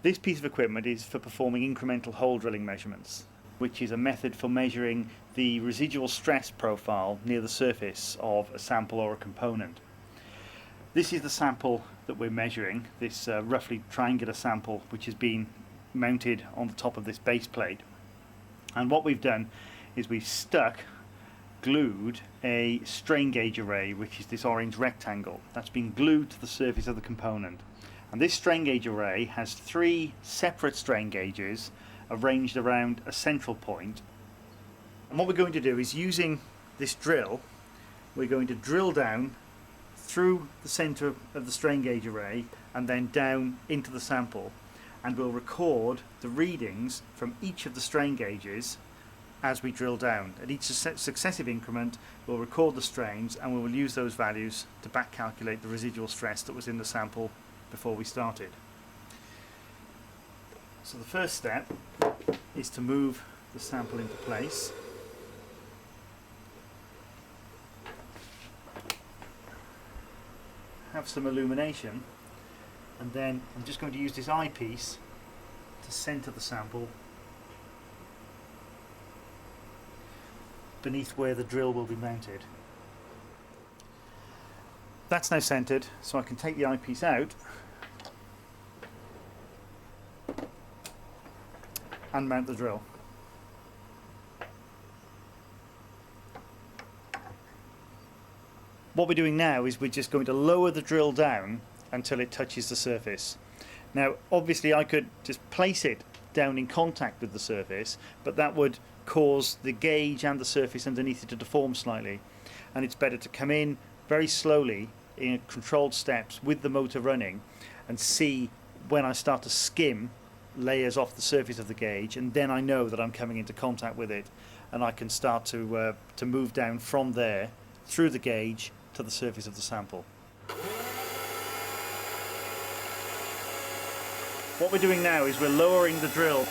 This piece of equipment is for performing incremental hole drilling measurements, which is a method for measuring the residual stress profile near the surface of a sample or a component. This is the sample that we're measuring, this roughly triangular sample which has been mounted on the top of this base plate. And what we've done is we've glued a strain gauge array, which is this orange rectangle that's been glued to the surface of the component. And this strain gauge array has 3 separate strain gauges arranged around a central point. And what we're going to do is, using this drill, we're going to drill down through the center of the strain gauge array and then down into the sample, and we'll record the readings from each of the strain gauges as we drill down. At each successive increment we'll record the strains, and we will use those values to back calculate the residual stress that was in the sample before we started. So the first step is to move the sample into place. Have some illumination, and then I'm just going to use this eyepiece to center the sample beneath where the drill will be mounted. That's now centered, so I can take the eyepiece out and mount the drill. What we're doing now is we're just going to lower the drill down until it touches the surface. Now obviously I could just place it down in contact with the surface, but that would cause the gauge and the surface underneath it to deform slightly, and it's better to come in very slowly in controlled steps with the motor running and see when I start to skim layers off the surface of the gauge, and then I know that I'm coming into contact with it, and I can start to move down from there through the gauge to the surface of the sample. What we're doing now is we're lowering the drill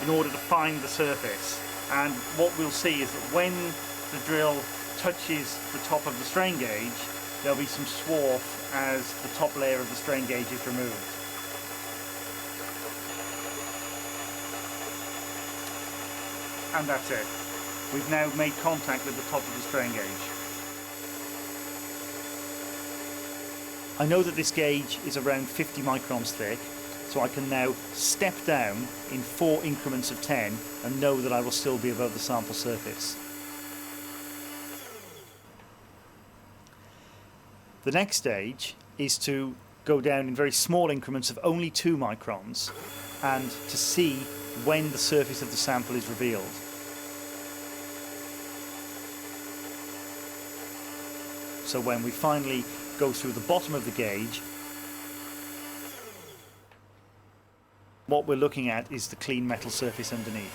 in order to find the surface, and what we'll see is that when the drill touches the top of the strain gauge, there'll be some swarf as the top layer of the strain gauge is removed. And that's it. We've now made contact with the top of the strain gauge. I know that this gauge is around 50 microns thick, so I can now step down in 4 increments of 10 and know that I will still be above the sample surface. The next stage is to go down in very small increments of only 2 microns and to see when the surface of the sample is revealed. So when we finally go through the bottom of the gauge, what we're looking at is the clean metal surface underneath.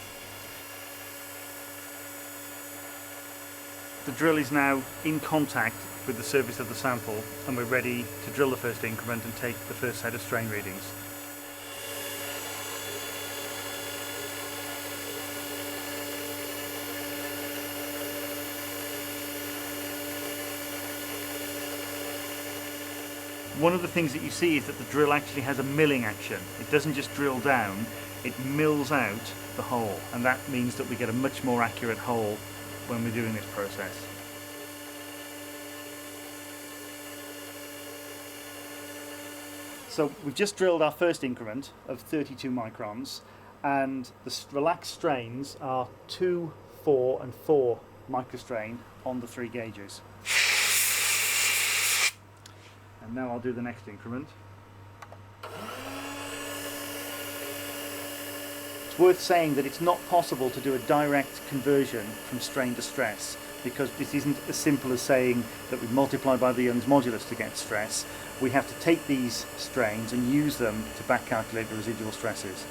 The drill is now in contact with the surface of the sample, and we're ready to drill the first increment and take the first set of strain readings. One of the things that you see is that the drill actually has a milling action. It doesn't just drill down, it mills out the hole, and that means that we get a much more accurate hole when we're doing this process. So we've just drilled our first increment of 32 microns, and the relaxed strains are 2, 4 and 4 microstrain on the 3 gauges. And now I'll do the next increment. It's worth saying that it's not possible to do a direct conversion from strain to stress, because this isn't as simple as saying that we multiply by the Young's modulus to get stress. We have to take these strains and use them to back calculate the residual stresses.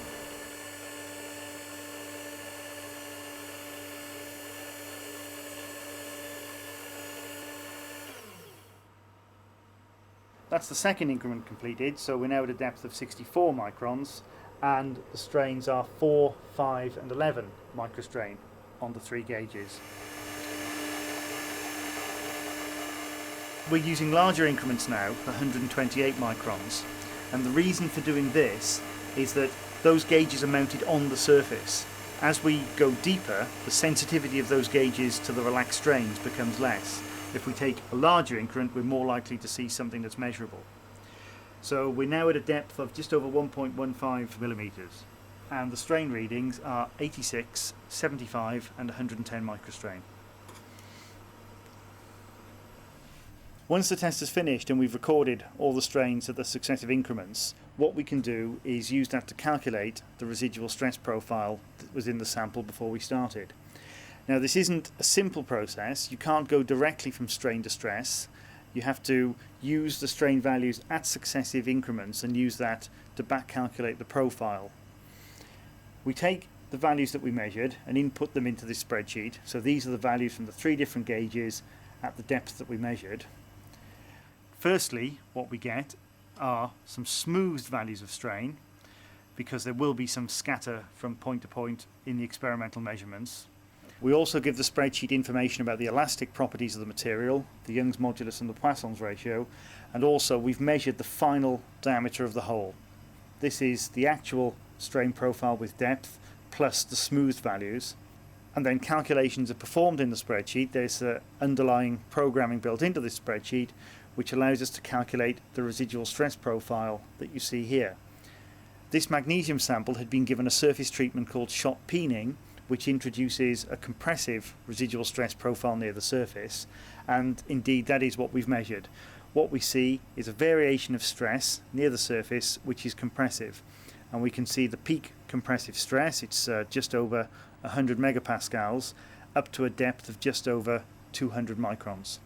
That's the second increment completed, so we're now at a depth of 64 microns, and the strains are 4, 5 and 11 microstrain on the 3 gauges. We're using larger increments now, 128 microns, and the reason for doing this is that those gauges are mounted on the surface. As we go deeper, the sensitivity of those gauges to the relaxed strains becomes less. If we take a larger increment, we're more likely to see something that's measurable. So we're now at a depth of just over 1.15 millimeters, and the strain readings are 86, 75 and 110 microstrain. Once the test is finished and we've recorded all the strains at the successive increments, what we can do is use that to calculate the residual stress profile that was in the sample before we started. Now, this isn't a simple process. You can't go directly from strain to stress. You have to use the strain values at successive increments and use that to back calculate the profile. We take the values that we measured and input them into this spreadsheet. So these are the values from the 3 different gauges at the depth that we measured. Firstly, what we get are some smoothed values of strain, because there will be some scatter from point to point in the experimental measurements. We also give the spreadsheet information about the elastic properties of the material, the Young's modulus and the Poisson's ratio, and also we've measured the final diameter of the hole. This is the actual strain profile with depth plus the smoothed values, and then calculations are performed in the spreadsheet. There's underlying programming built into this spreadsheet which allows us to calculate the residual stress profile that you see here. This magnesium sample had been given a surface treatment called shot peening, which introduces a compressive residual stress profile near the surface, and indeed that is what we've measured. What we see is a variation of stress near the surface which is compressive, and we can see the peak compressive stress. It's just over 100 megapascals up to a depth of just over 200 microns.